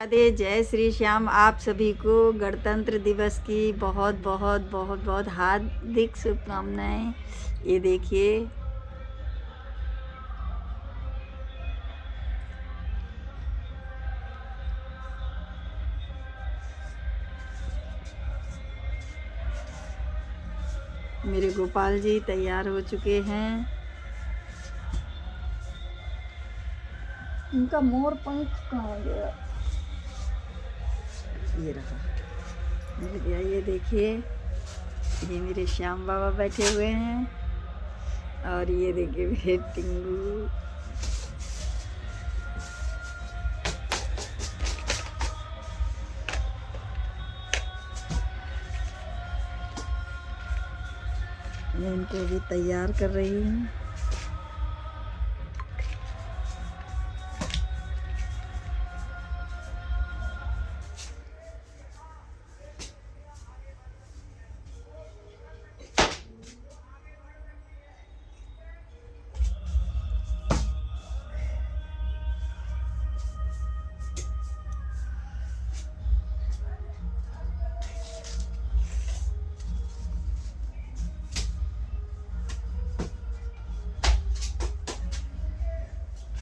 राधे, जय श्री श्याम। आप सभी को गणतंत्र दिवस की बहुत बहुत बहुत बहुत हार्दिक शुभकामनाएं। ये देखिए, मेरे गोपाल जी तैयार हो चुके हैं। इनका मोर पंख कहाँ गया? ये रहा, मिल गया। ये देखिए, ये मेरे श्याम बाबा बैठे हुए हैं और ये देखिए मेरे टिंगू। मैं इनको भी तैयार कर रही हूँ।